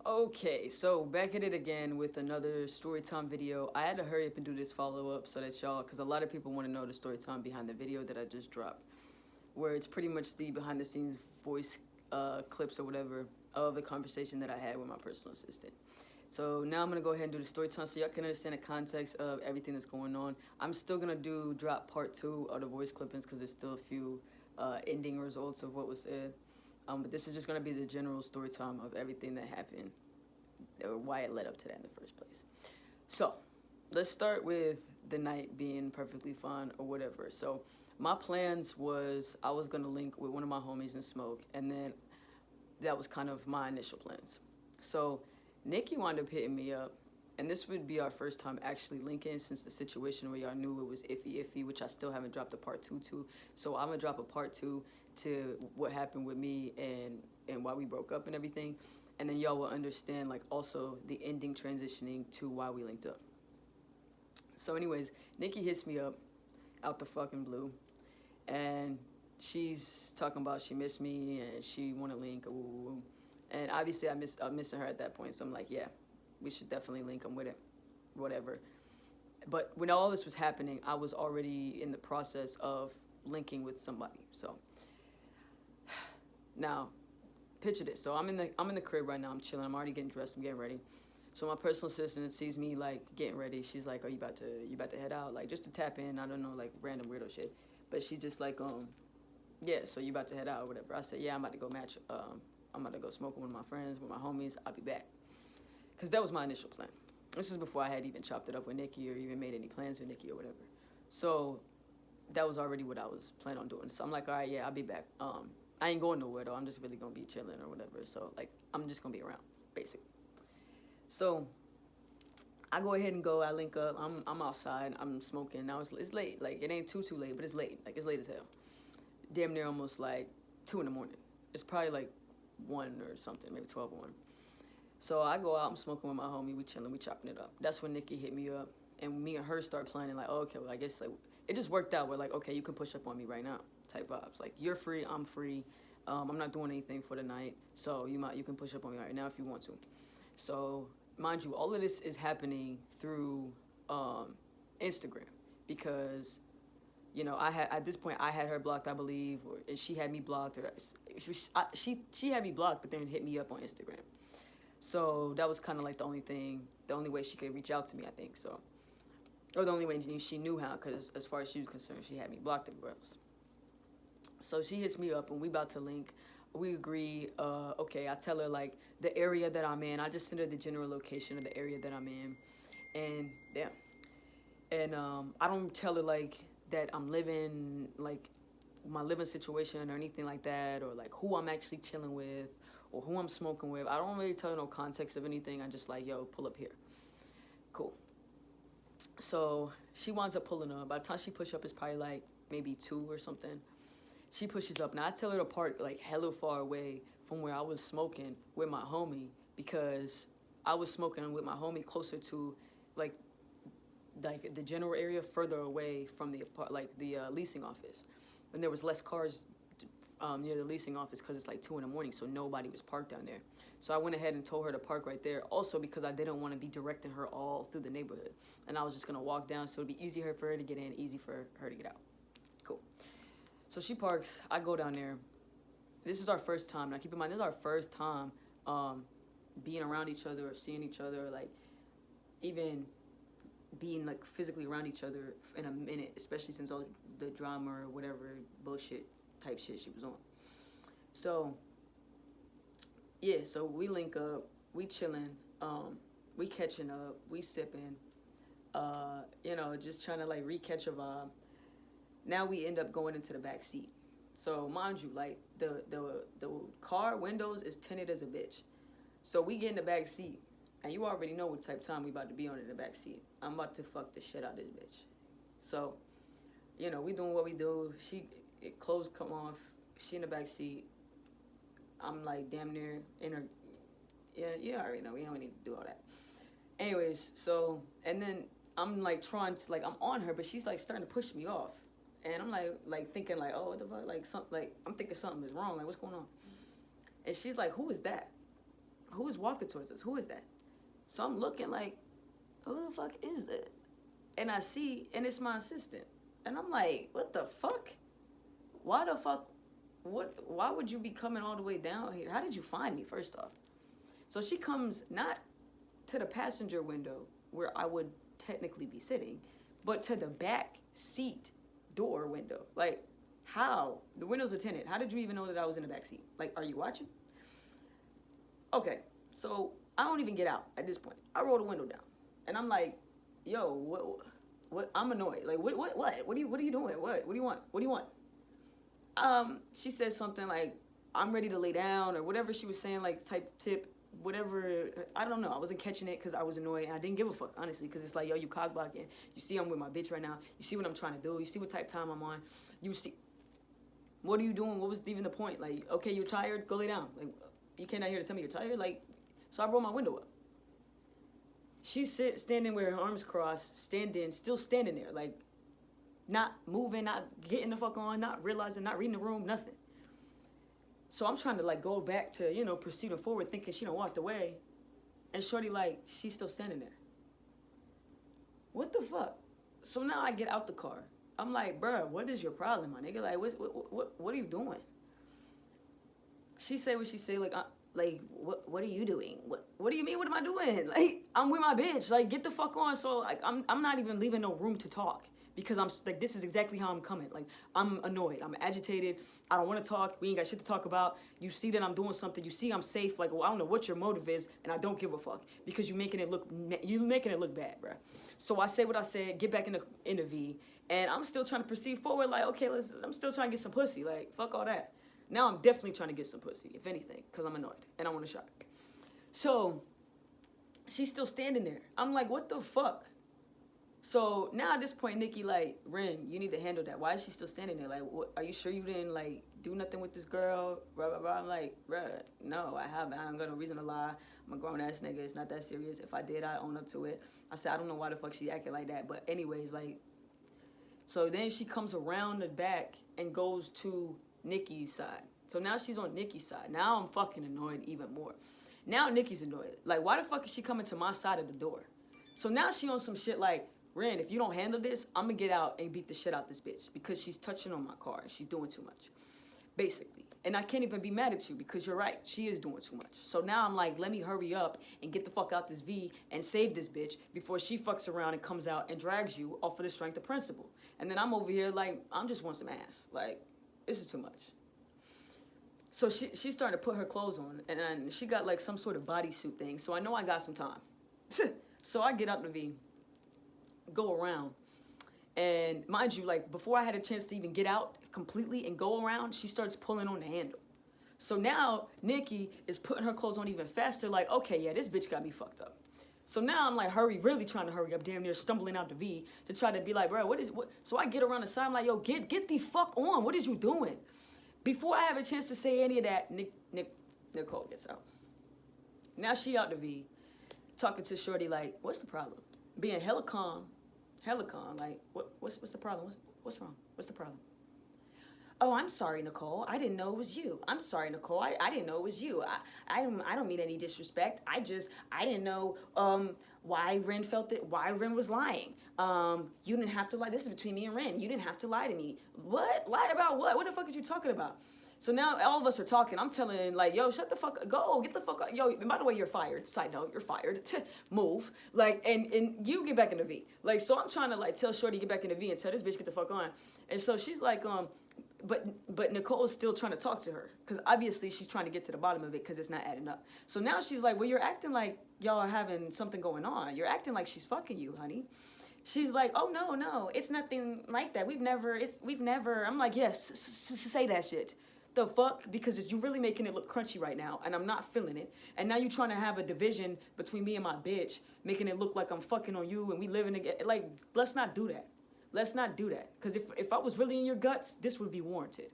Okay, so back at it again with another storytime video. I had to hurry up and do this follow up so that y'all, because a lot of people want to know the storytime behind the video that I just dropped, where it's pretty much the behind the scenes voice clips or whatever of the conversation that I had with my personal assistant. So now I'm gonna go ahead and do the story time so y'all can understand the context of everything that's going on. I'm still gonna drop part 2 of the voice clippings because there's still a few ending results of what was said. But this is just gonna be the general story time of everything that happened, or why it led up to that in the first place. So let's start with the night being perfectly fine or whatever. So my plans was I was gonna link with one of my homies and smoke, and then that was kind of my initial plans. So Nikki wound up hitting me up, and this would be our first time actually linking since the situation where y'all knew it was iffy, which I still haven't dropped a part 2 to. So I'm gonna drop a part 2 to what happened with me and why we broke up and everything, and then y'all will understand like also the ending transitioning to why we linked up. So anyways, Nikki hits me up out the fucking blue, and she's talking about she missed me and she want to link. And obviously I'm missing her at that point, so I'm like, yeah, we should definitely link. I'm with it, whatever. But when all this was happening, I was already in the process of linking with somebody. So now, picture this. So I'm in the crib right now. I'm chilling. I'm already getting dressed. I'm getting ready. So my personal assistant sees me like getting ready. She's like, "Are you about to head out? Like just to tap in. I don't know, like random weirdo shit." But she just like, yeah. So you about to head out or whatever? I said, "Yeah, I'm about to go match. I'm about to go smoke with one of my friends, with my homies. I'll be back." Because that was my initial plan. This is before I had even chopped it up with Nikki or even made any plans with Nikki or whatever. So that was already what I was planning on doing. So I'm like, all right, yeah, I'll be back. I ain't going nowhere though. I'm just really gonna be chilling or whatever. So like, I'm just gonna be around, basically. So I go ahead and go. I link up. I'm outside. I'm smoking. Now it's late. Like it ain't too late, but it's late. Like it's late as hell. Damn near almost like 2 in the morning. It's probably like 1 or something, maybe 12 or 1. So I go out, I'm smoking with my homie, we chilling, we chopping it up. That's when Nikki hit me up, and me and her start planning like, oh, okay, well I guess like it just worked out. We're like, okay, you can push up on me right now, type vibes. Like you're free, I'm free. I'm not doing anything for the night, so you can push up on me right now if you want to. So mind you, all of this is happening through Instagram because I had at this point I had her blocked, I believe, or she had me blocked, or she had me blocked, but then hit me up on Instagram. So that was kind of like the only way she could reach out to me, I think. So, or the only way she knew how, because as far as she was concerned, she had me blocked everywhere else. So she hits me up and we about to link. We agree. Okay, I tell her like the area that I'm in. I just send her the general location of the area that I'm in, and yeah. And I don't tell her like that I'm living like my living situation or anything like that, or like who I'm actually chilling with or who I'm smoking with. I don't really tell her no context of anything. I just like, yo, pull up here. Cool. So she winds up pulling up. By the time she push up, it's probably like maybe 2 or something. She pushes up. Now I tell her to park like hella far away from where I was smoking with my homie, because I was smoking with my homie closer to like the general area, further away from the leasing office, and there was less cars near the leasing office because it's like 2 in the morning, so nobody was parked down there. So I went ahead and told her to park right there, also because I didn't want to be directing her all through the neighborhood, and I was just gonna walk down, so it'd be easier for her to get in, easy for her to get out. Cool. So she parks. I go down there. This is our first time. Now keep in mind, this is our first time being around each other or seeing each other, like even being like physically around each other in a minute, especially since all the drama or whatever bullshit type shit she was on. So yeah, so we link up, we chilling, we catching up, we sipping, just trying to like re-catch a vibe. Now we end up going into the back seat. So mind you, like the car windows is tinted as a bitch. So we get in the back seat, and you already know what type of time we about to be on in the back seat. I'm about to fuck the shit out of this bitch. So, we doing what we do. Clothes come off. She in the back seat. I'm like damn near in her. Yeah, you already know. We don't need to do all that. Anyways, so, and then I'm like trying to, like, I'm on her, but she's like starting to push me off. And I'm like thinking like, oh, what the fuck? Like, I'm thinking something is wrong. Like, what's going on? And she's like, who is that? who is walking towards us? Who is that? So I'm looking like, who the fuck is that? And I see, and it's my assistant. And I'm like, what the fuck? Why the fuck? Why would you be coming all the way down here? How did you find me, first off? So she comes not to the passenger window where I would technically be sitting, but to the back seat door window. Like, how? The windows are tinted. How did you even know that I was in the back seat? Like, are you watching? Okay, so I don't even get out at this point. I roll the window down, and I'm like, yo, what? I'm annoyed. Like, what are you doing? What do you want? What do you want? She said something like, I'm ready to lay down, or whatever she was saying, like, type tip, whatever. I don't know. I wasn't catching it because I was annoyed, and I didn't give a fuck, honestly, because it's like, yo, you cock blocking. You see I'm with my bitch right now. You see what I'm trying to do. You see what type of time I'm on. You see, what are you doing? What was even the point? Like, okay, you're tired? Go lay down. Like, you came out here to tell me you're tired? Like, so I roll my window up. She's standing with her arms crossed, still standing there, like, not moving, not getting the fuck on, not realizing, not reading the room, nothing. So I'm trying to, like, go back to, you know, proceeding forward, thinking she done walked away. And shorty, like, she's still standing there. What the fuck? So now I get out the car. I'm like, bruh, what is your problem, my nigga? Like, what are you doing? She say what she say, like, what are you doing? What do you mean, what am I doing? Like, I'm with my bitch. Like, get the fuck on. So, like, I'm not even leaving no room to talk. Because I'm, like, this is exactly how I'm coming. Like, I'm annoyed. I'm agitated. I don't want to talk. We ain't got shit to talk about. You see that I'm doing something. You see I'm safe. Like, well, I don't know what your motive is, and I don't give a fuck. Because you're making it look bad, bruh. So I say what I said, get back in the V, and I'm still trying to proceed forward. Like, okay, I'm still trying to get some pussy. Like, fuck all that. Now I'm definitely trying to get some pussy, if anything, because I'm annoyed, and I want a shot. So she's still standing there. I'm like, what the fuck? So now at this point, Nikki, like, Ren, you need to handle that. Why is she still standing there? Like, what, are you sure you didn't, like, do nothing with this girl? Blah, blah, blah. I'm like, bruh, no, I haven't. I ain't got no reason to lie. I'm a grown-ass nigga. It's not that serious. If I did, I own up to it. I said, I don't know why the fuck she acting like that. But anyways, like, so then she comes around the back and goes to Nikki's side. So now she's on Nikki's side. Now I'm fucking annoyed even more. Now Nikki's annoyed. Like, why the fuck is she coming to my side of the door? So now she on some shit like, Ren, if you don't handle this, I'm gonna get out and beat the shit out this bitch because she's touching on my car and she's doing too much, basically. And I can't even be mad at you because you're right. She is doing too much. So now I'm like, let me hurry up and get the fuck out this V and save this bitch before she fucks around and comes out and drags you off of the strength of principle. And then I'm over here like, I'm just want some ass. Like, this is too much. So she's starting to put her clothes on and she got like some sort of bodysuit thing. So I know I got some time. So I get out the V, go around, and mind you, like, before I had a chance to even get out completely and go around, she starts pulling on the handle. So now Nikki is putting her clothes on even faster, like, okay, yeah, this bitch got me fucked up. So now I'm like, really trying to hurry up, damn near stumbling out the V to try to be like, bro, what? So I get around the side, I'm like, yo, get the fuck on. What is you doing? Before I have a chance to say any of that, Nicole gets out. Now she out the V, talking to shorty like, what's the problem? Being hella calm, like, what's the problem? What's wrong? What's the problem? Oh, I'm sorry, Nicole. I didn't know it was you. I'm sorry, Nicole. I didn't know it was you. I don't mean any disrespect. I didn't know why Ren was lying. You didn't have to lie. This is between me and Ren. You didn't have to lie to me. What? Lie about what? What the fuck are you talking about? So now all of us are talking. I'm telling, like, yo, shut the fuck up. Go, get the fuck up. Yo, by the way, you're fired. Side note, you're fired. Move. Like, and you get back in the V. Like, so I'm trying to, like, tell Shorty get back in the V and tell this bitch get the fuck on. And so she's like, but Nicole's still trying to talk to her. Because obviously she's trying to get to the bottom of it because it's not adding up. So now she's like, well, you're acting like y'all are having something going on. You're acting like she's fucking you, honey. She's like, oh, no, it's nothing like that. We've never. I'm like, yes, say that shit. The fuck? Because you're really making it look crunchy right now, and I'm not feeling it. And now you're trying to have a division between me and my bitch, making it look like I'm fucking on you and we living together. Like, let's not do that. Let's not do that. Because if I was really in your guts, this would be warranted.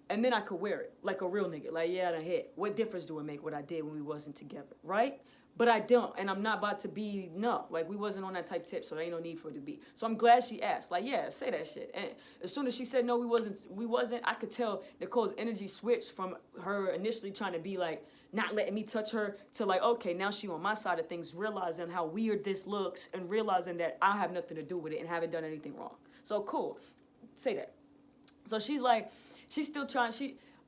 And then I could wear it like a real nigga. Like, yeah, I done hit. What difference do it make what I did when we wasn't together, right? But I don't, and I'm not about to be, no. Like, we wasn't on that type tip, so there ain't no need for it to be. So I'm glad she asked. Like, yeah, say that shit. And as soon as she said, no, we wasn't, I could tell Nicole's energy switched from her initially trying to be like, not letting me touch her, to like, okay, now she on my side of things, realizing how weird this looks and realizing that I have nothing to do with it and haven't done anything wrong. So cool, say that. So she's like, she's still trying,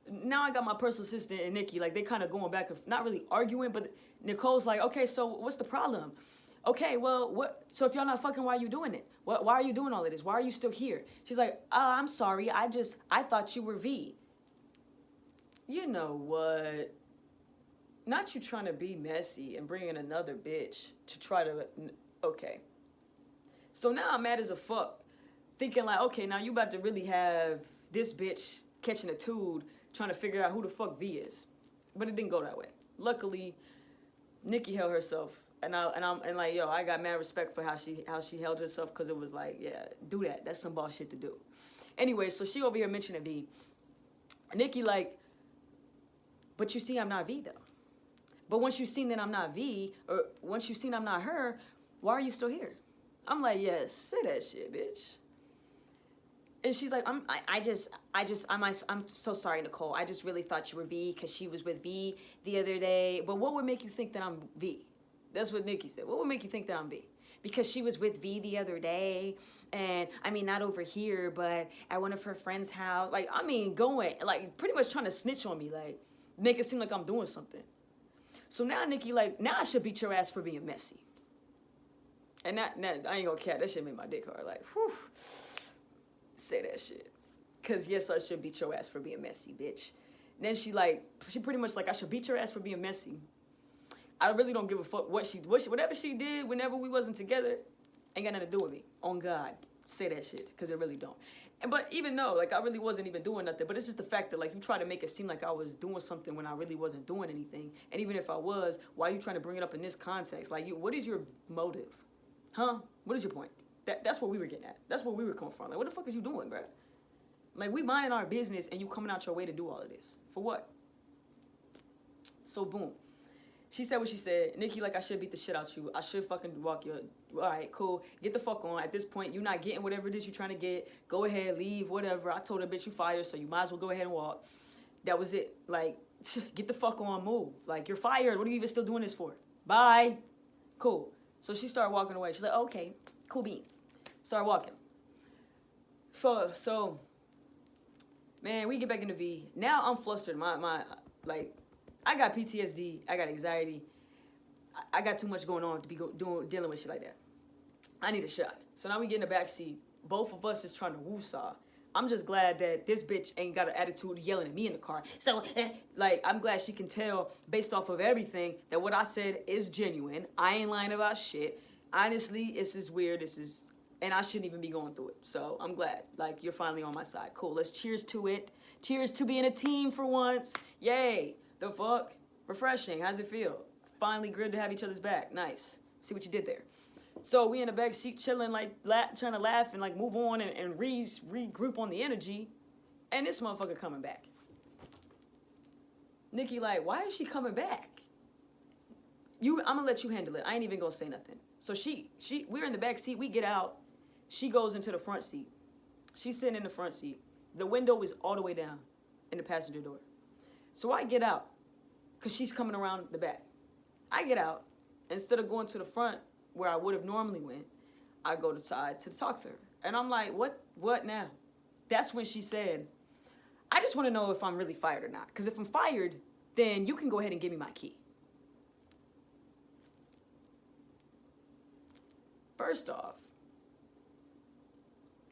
now I got my personal assistant and Nikki, like they kind of going back, not really arguing, but Nicole's like, okay, so what's the problem? Okay, well, what? So if y'all not fucking, why are you doing it? Why are you doing all of this? Why are you still here? She's like, I'm sorry, I thought you were V. You know what? Not you trying to be messy and bring in another bitch to try to, okay. So now I'm mad as a fuck, thinking like, okay, now you about to really have this bitch catching a tood, trying to figure out who the fuck V is. But it didn't go that way. Luckily, Nikki held herself, and I'm like, yo, I got mad respect for how she held herself, because it was like, yeah, do that. That's some boss shit to do. Anyway, so she over here mentioning V. Nikki like, but you see I'm not V though. But once you've seen that I'm not V, or once you've seen I'm not her, why are you still here? I'm like, yes, say that shit, bitch. And she's like, I'm so sorry, Nicole. I just really thought you were V because she was with V the other day. But what would make you think that I'm V? That's what Nikki said. What would make you think that I'm V? Because she was with V the other day, and I mean, not over here, but at one of her friends' house. Like, I mean, going, like, pretty much trying to snitch on me, like, make it seem like I'm doing something. So now, Nikki, like, now I should beat your ass for being messy. And that I ain't gonna cap, that shit made my dick hard. Like, whew. Say that shit. Because, yes, I should beat your ass for being messy, bitch. And then she pretty much like, I should beat your ass for being messy. I really don't give a fuck whatever she did whenever we wasn't together, ain't got nothing to do with me. On God. Say that shit, because it really don't. But even though, like, I really wasn't even doing nothing, but it's just the fact that, like, you try to make it seem like I was doing something when I really wasn't doing anything. And even if I was, why are you trying to bring it up in this context? Like, what is your motive? Huh? What is your point? That's what we were getting at. That's what we were coming from. Like, what the fuck is you doing, bro? Like, we minding our business and you coming out your way to do all of this. For what? So, boom. She said what she said. Nikki, like, I should beat the shit out you. I should fucking walk your... All right, cool. Get the fuck on. At this point, you're not getting whatever it is you're trying to get. Go ahead, leave, whatever. I told her, bitch, you fired, so you might as well go ahead and walk. That was it. Like, get the fuck on, move. Like, you're fired. What are you even still doing this for? Bye. Cool. So she started walking away. She's like, okay, cool beans. Started walking. So, man, we get back into V. Now I'm flustered. Like, I got PTSD. I got anxiety. I got too much going on to be dealing with shit like that. I need a shot. So now we get in the backseat. Both of us is trying to woo-saw. I'm just glad that this bitch ain't got an attitude yelling at me in the car. So, like, I'm glad she can tell based off of everything that what I said is genuine. I ain't lying about shit. Honestly, this is weird. And I shouldn't even be going through it. So I'm glad. Like, you're finally on my side. Cool. Let's cheers to it. Cheers to being a team for once. Yay. The fuck? Refreshing. How's it feel? Finally good to have each other's back. Nice. See what you did there. So we in the back seat chilling, like, trying to laugh and, like, move on and regroup on the energy. And this motherfucker coming back. Nikki, like, why is she coming back? I'm going to let you handle it. I ain't even going to say nothing. So we're in the back seat. We get out. She goes into the front seat. She's sitting in the front seat. The window is all the way down in the passenger door. So I get out because she's coming around the back. I get out. Instead of going to the front where I would have normally went, I go to the side to talk to her. And I'm like, what now? That's when she said, I just want to know if I'm really fired or not. Because if I'm fired, then you can go ahead and give me my key. First off,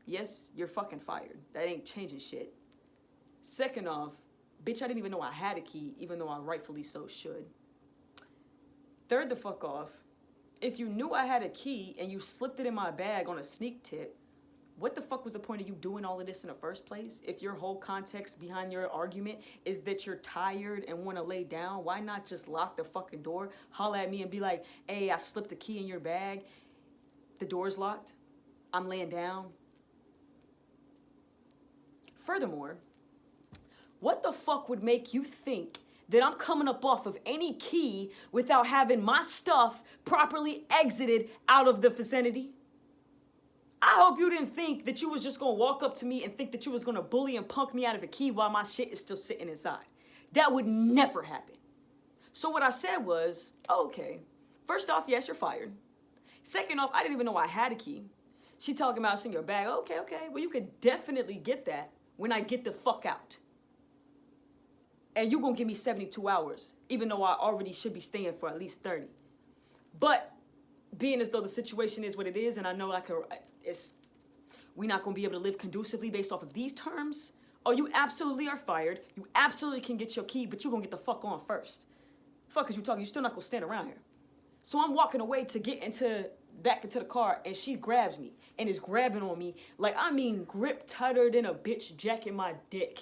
yes, you're fucking fired. That ain't changing shit. Second off, bitch, I didn't even know I had a key, even though I rightfully so should. Third the fuck off, if you knew I had a key and you slipped it in my bag on a sneak tip, what the fuck was the point of you doing all of this in the first place? If your whole context behind your argument is that you're tired and want to lay down, why not just lock the fucking door, holler at me and be like, hey, I slipped a key in your bag. The door's locked. I'm laying down. Furthermore, what the fuck would make you think that I'm coming up off of any key without having my stuff properly exited out of the vicinity? I hope you didn't think that you was just gonna walk up to me and think that you was gonna bully and punk me out of a key while my shit is still sitting inside. That would never happen. So what I said was, oh, okay. First off, yes, you're fired. Second off, I didn't even know I had a key. She talking about it's in your bag. Okay. Well, you could definitely get that when I get the fuck out. And you're going to give me 72 hours, even though I already should be staying for at least 30. But being as though the situation is what it is, and I know we're not going to be able to live conducively based off of these terms. Oh, you absolutely are fired. You absolutely can get your key, but you're going to get the fuck on first. Fuck is you talking? You're still not going to stand around here. So I'm walking away to get back into the car, and she grabs me and is grabbing on me. Like, I mean, grip tighter than a bitch jacking my dick.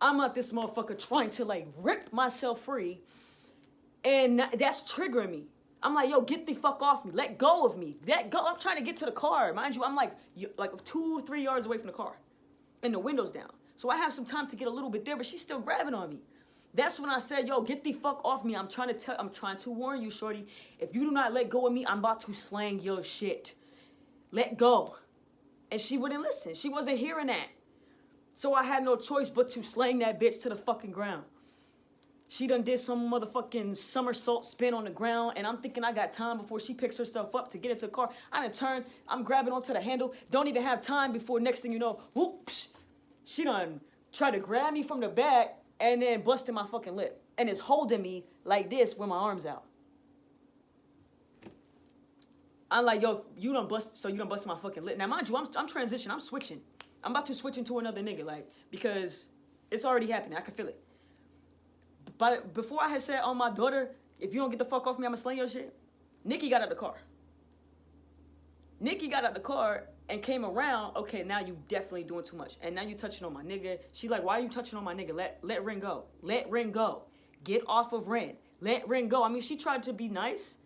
I'm out this motherfucker trying to, like, rip myself free, and that's triggering me. I'm like, yo, get the fuck off me. Let go of me. Let go. I'm trying to get to the car. Mind you, I'm like 2-3 yards away from the car, and the window's down. So I have some time to get a little bit there, but she's still grabbing on me. That's when I said, yo, get the fuck off me. I'm trying to warn you, shorty. If you do not let go of me, I'm about to slang your shit. Let go. And she wouldn't listen. She wasn't hearing that. So I had no choice but to slang that bitch to the fucking ground. She done did some motherfucking somersault spin on the ground, and I'm thinking I got time before she picks herself up to get into the car. I done turn, I'm grabbing onto the handle, don't even have time before next thing you know, whoops. She done tried to grab me from the back and then busted my fucking lip. And is holding me like this with my arms out. I'm like, yo, you done busted my fucking lip. Now, mind you, I'm transitioning, I'm switching. I'm about to switch into another nigga, like, because it's already happening. I can feel it. But before I had said, oh, my daughter, if you don't get the fuck off me, I'm gonna slang your shit. Nikki got out the car. Nikki got out the car and came around. Okay, now you definitely doing too much. And now you touching on my nigga. She like, why are you touching on my nigga? Let Rin go. Let Rin go. Get off of Rin. Let Rin go. I mean, she tried to be nice,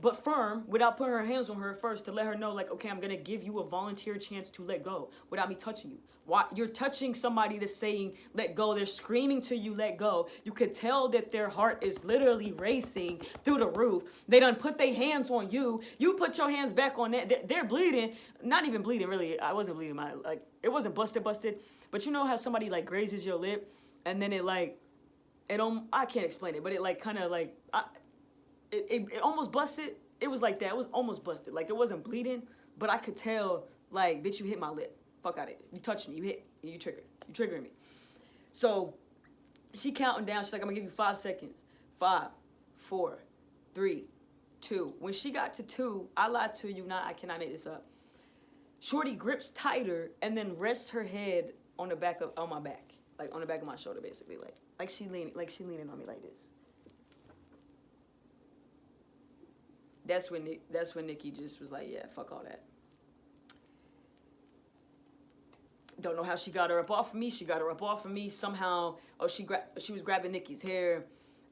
but firm, without putting her hands on her first to let her know, like, okay, I'm going to give you a volunteer chance to let go without me touching you. Why? You're touching somebody that's saying, let go. They're screaming to you, let go. You could tell that their heart is literally racing through the roof. They done put their hands on you. You put your hands back on that. They're bleeding. Not even bleeding, really. I wasn't bleeding. It wasn't busted. But you know how somebody, like, grazes your lip, and then it, like, I can't explain it, but it, like, kind of, like, it almost busted. It was like that. It was almost busted. Like, it wasn't bleeding, but I could tell, like, bitch, you hit my lip. Fuck out of it. You touched me. You hit. You triggered. You triggering me. So she counting down. She's like, I'm going to give you 5 seconds. 5, 4, 3, 2. When she got to 2, I lied to you. Now I cannot make this up. Shorty grips tighter and then rests her head on my back, like on the back of my shoulder, basically, like she leaning on me like this. That's when Nikki just was like, yeah, fuck all that. Don't know how she got her up off of me. She got her up off of me somehow. Oh, she was grabbing Nikki's hair,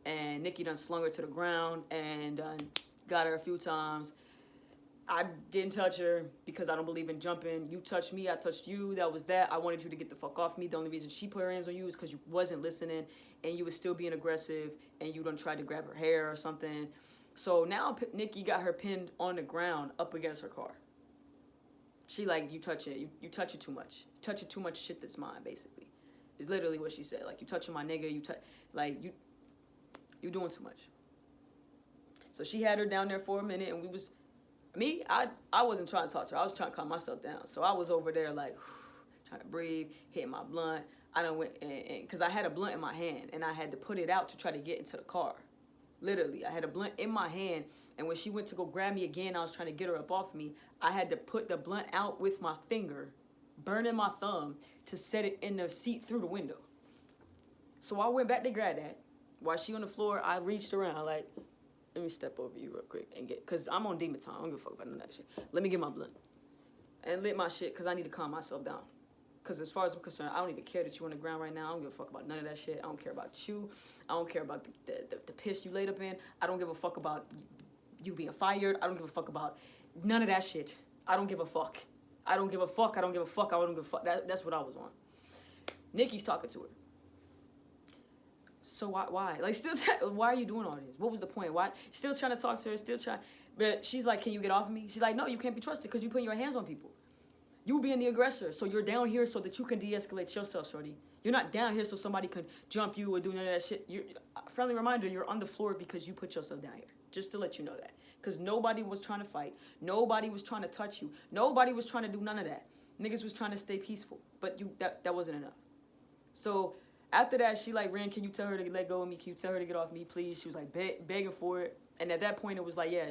and Nikki done slung her to the ground and got her a few times. I didn't touch her because I don't believe in jumping. You touched me, I touched you. That was that. I wanted you to get the fuck off me. The only reason she put her hands on you is because you wasn't listening, and you was still being aggressive, and you done tried to grab her hair or something. So now Nikki got her pinned on the ground up against her car. She like, you touch it. You touch it too much. You touch it too much shit that's mine, basically. Is literally what she said. Like, you touching my nigga. You doing too much. So she had her down there for a minute, and I wasn't trying to talk to her. I was trying to calm myself down. So I was over there, like, trying to breathe, hitting my blunt. I done went, because I had a blunt in my hand, and I had to put it out to try to get into the car. Literally, I had a blunt in my hand, and when she went to go grab me again, I was trying to get her up off me. I had to put the blunt out with my finger, burning my thumb, to set it in the seat through the window. So I went back to grab that. While she on the floor, I reached around, like, let me step over you real quick and get, because I'm on demon time. I don't give a fuck about none of that shit. Let me get my blunt and lit my shit, because I need to calm myself down. Because as far as I'm concerned, I don't even care that you on the ground right now. I don't give a fuck about none of that shit. I don't care about you. I don't care about the piss you laid up in. I don't give a fuck about you being fired. I don't give a fuck about none of that shit. I don't give a fuck. I don't give a fuck. I don't give a fuck. I don't give a fuck. That's what I was on. Nikki's talking to her. So why? Like, why are you doing all this? What was the point? Why? Still trying to talk to her. Still trying. But she's like, can you get off of me? She's like, no, you can't be trusted because you putting your hands on people. You being the aggressor. So you're down here so that you can de-escalate yourself, shorty. You're not down here so somebody can jump you or do none of that shit. Friendly reminder, you're on the floor because you put yourself down here. Just to let you know that. Because nobody was trying to fight. Nobody was trying to touch you. Nobody was trying to do none of that. Niggas was trying to stay peaceful. But that wasn't enough. So after that, she like, Ren, can you tell her to let go of me? Can you tell her to get off me, please? She was like begging for it. And at that point, it was like, yeah,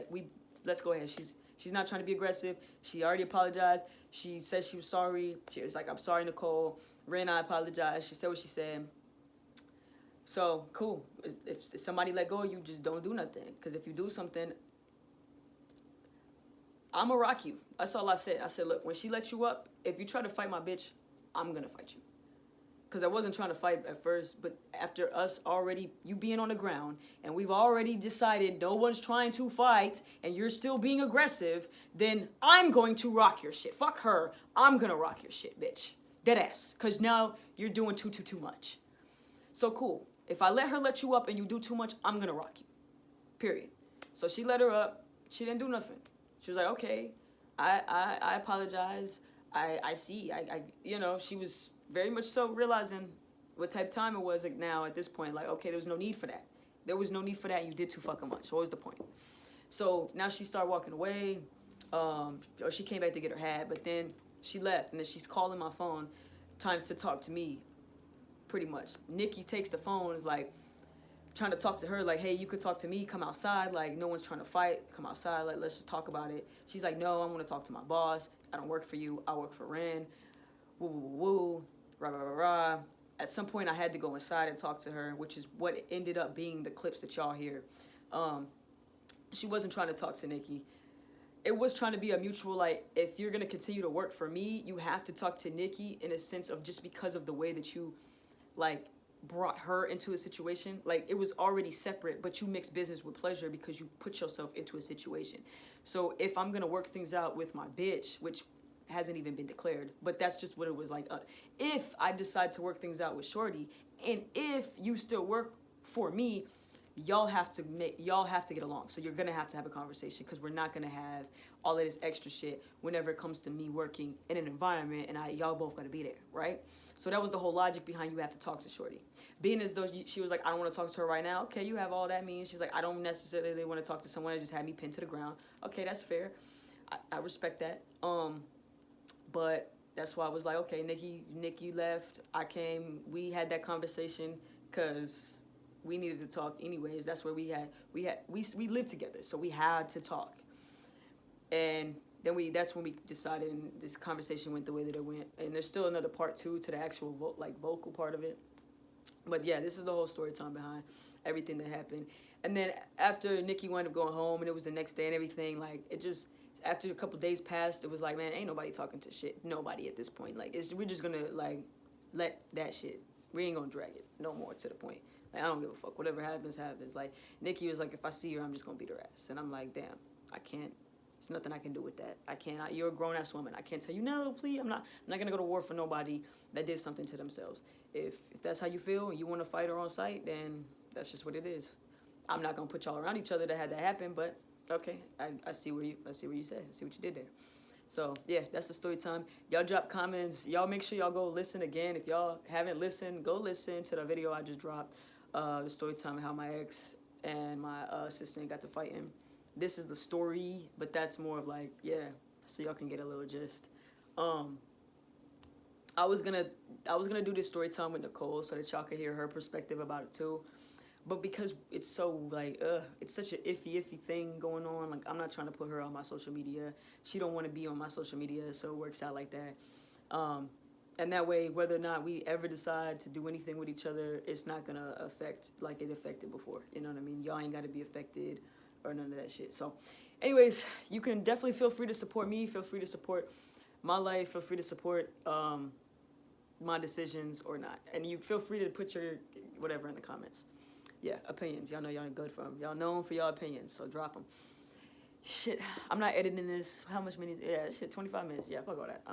let's go ahead. She's not trying to be aggressive. She already apologized. She said she was sorry. She was like, I'm sorry, Nicole. Ren, I apologize. She said what she said. So, cool. If somebody let go, you just don't do nothing. Because if you do something, I'm going to rock you. That's all I said. I said, look, when she lets you up, if you try to fight my bitch, I'm going to fight you. Because I wasn't trying to fight at first, but after us already, you being on the ground, and we've already decided no one's trying to fight, and you're still being aggressive, then I'm going to rock your shit. Fuck her. I'm going to rock your shit, bitch. Deadass. Because now you're doing too much. So cool. If I let you up and you do too much, I'm going to rock you. Period. So she let her up. She didn't do nothing. She was like, okay, I apologize. I see. She was very much so realizing what type of time it was like now at this point. Like, okay, there was no need for that. There was no need for that. You did too fucking much. So what was the point? So now she started walking away. Or she came back to get her hat, but then she left. And then she's calling my phone, trying to talk to me, pretty much. Nikki takes the phone, is like, trying to talk to her, like, hey, you could talk to me, come outside, like, no one's trying to fight, come outside, like, let's just talk about it. She's like, no, I want to talk to my boss, I don't work for you, I work for Ren, woo, rah, rah, rah, rah. At some point, I had to go inside and talk to her, which is what ended up being the clips that y'all hear. She wasn't trying to talk to Nikki. It was trying to be a mutual, like, if you're going to continue to work for me, you have to talk to Nikki in a sense of just because of the way that you, like, brought her into a situation. Like, it was already separate, but you mix business with pleasure because you put yourself into a situation. So if I'm gonna work things out with my bitch, which hasn't even been declared, but that's just what it was like. If I decide to work things out with Shorty, and if you still work for me, y'all have to get along. So you're gonna have to have a conversation, because we're not gonna have all of this extra shit whenever it comes to me working in an environment, and y'all both gotta be there, right? So that was the whole logic behind you have to talk to Shorty. Being as though she was like, I don't want to talk to her right now. Okay, you have all that means. She's like, I don't necessarily want to talk to someone that just had me pinned to the ground. Okay, that's fair. I respect that. But that's why I was like, okay, Nikki left. I came. We had that conversation because we needed to talk anyways. That's where we lived together, so we had to talk. And then that's when we decided, and this conversation went the way that it went. And there's still another part too to the actual vocal part of it. But yeah, this is the whole story time behind everything that happened. And then after Nikki wound up going home, and it was the next day and everything, like, it just, after a couple days passed, it was like, man, ain't nobody talking to shit. Nobody at this point. Like, we're just gonna, like, let that shit, we ain't gonna drag it no more to the point. Like, I don't give a fuck. Whatever happens, happens. Like, Nikki was like, if I see her, I'm just gonna beat her ass. And I'm like, damn, I can't. There's nothing I can do with that. I can't. You're a grown-ass woman. I can't tell you, no, please, I'm not going to go to war for nobody that did something to themselves. If that's how you feel and you want to fight her on sight, then that's just what it is. I'm not going to put y'all around each other that had that happen, but okay, I see what you said. I see what you did there. So, yeah, that's the story time. Y'all drop comments. Y'all make sure y'all go listen again. If y'all haven't listened, go listen to the video I just dropped, the story time of how my ex and my assistant got to fighting. This is the story, but that's more of like, yeah, so y'all can get a little gist. I was gonna do this story time with Nicole so that y'all could hear her perspective about it too. But because it's so like, it's such an iffy thing going on, like, I'm not trying to put her on my social media. She don't want to be on my social media, so it works out like that. And that way, whether or not we ever decide to do anything with each other, it's not gonna affect like it affected before. You know what I mean? Y'all ain't gotta be affected or none of that shit. So anyways, you can definitely feel free to support me, feel free to support my life, feel free to support my decisions or not. And you feel free to put your whatever in the comments. Yeah, opinions. Y'all know y'all good for them. Y'all known for y'all opinions, so drop them. Shit, I'm not editing this. How much minutes? Yeah, shit, 25 minutes. Yeah, fuck all that.